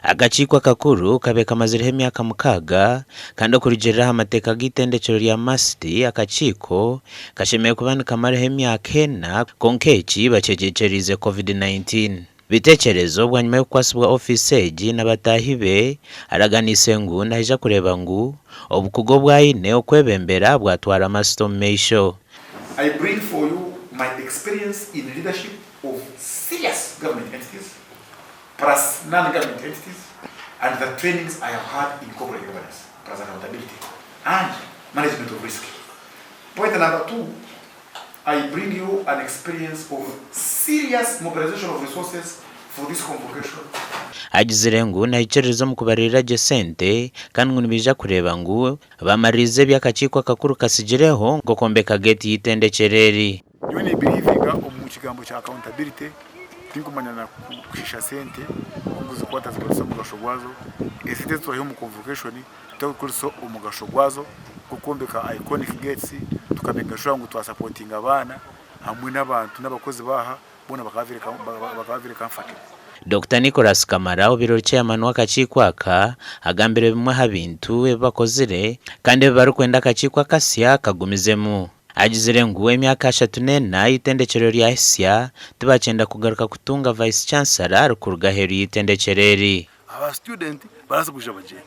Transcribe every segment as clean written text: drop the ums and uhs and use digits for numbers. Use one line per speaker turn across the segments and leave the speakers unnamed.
Agacencwire kakuru kabeka amaziriho emyaka mukaga kandi okurigyereraho amateka g'itendekero rya masiti. Akakiiko kashemeye kuba nikamaraho emyaka 4 konka eki bakyegyekyereize COVID-19. Bitekyerezo bwanyuma y'okukwasibwa ofiisi egi n'abataahi be araganise ngu nahija kureba ngu obukugu bwaine okwebembera bwatwara amasito omu maisho.
I bring for you my experience in leadership of serious government entities plus non-government entities and the trainings I have had in corporate governance plus accountability and management of risk. Point number 2, I bring you an experience of serious mobilization of resources for this convocation.
Agizire ngu nahikyereza mu kubarira gye sente kandi ngu nibija kureba ngu bamaririze by'akakiiko kakuru kasigireho ngo kombeka gate y'itendekyereri.
Niwe nibirivinga omu kigambo kya accountability tinkumanya na kushisha sente okuzikwata zikozesa omugasho gwazo esente twahiyo mu convocation tutakozesa omugasho gwazo kukombeka iconic gates tukamenga sure ngu twasupporting abana hamwe n'abantu n'abakozi baha bona bakavire comfortable.
Dr. Nicholas Kamara obirori chairman w'akakiiko aka agambire bimwe ha bintu ebibakozire kandi barikwenda akakiiko akasya kagumizemu. Agizire ngu emyaka 34 itendekero rya Asia tibakyenda kugaruka kutunga vice chancellor kuruga heru y'itendekyereri.
Aba student barasa kuja bagenda,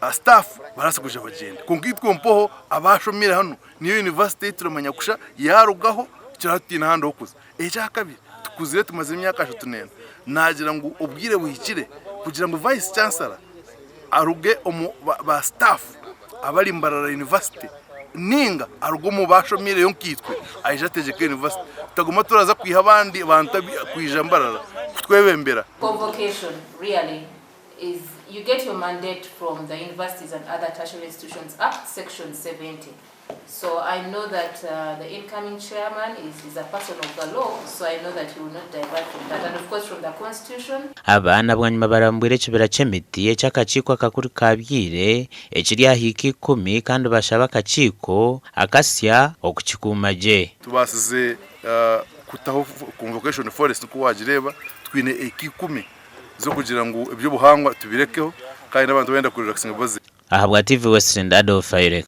a staff barasa kuja bagenda konkitwa mpoho abashomiire hano niyo university turamanya kusha yarugaho kiratina hando okuza echa kabiri tukuzire tumaze emyaka 34 nagira ngo ubwire buhikire kugira ngo vice chancellor aruge ba staff abali Mbarara University ninga arugo mu bashomiire yonkitwe aija tegeke university tagoma turaza kwiha abandi bantu kwija Mbarara okwebembera.
Convocation really is you get your mandate from the Universities and Other Tertiary Institutions Act section 70. So I know that the incoming chairman is a person of the law, so I know that he will not divert from that, and of course from the constitution.
Abana bwanyuma barambwire ekibira ky'emiti eky'akakiiko akakuru kabyire ekiri ahiki 10 kandi bashaba akakiiko akasya okukikuuma gye.
Tubasize kutaho convocation forest kuwagireba twine eki 10 zo kugira ngo ibyo buhangwa tubirekeho kandi n'abantu benda kurira kisinga baze.
Aha bwa TV Western Adolf Fire.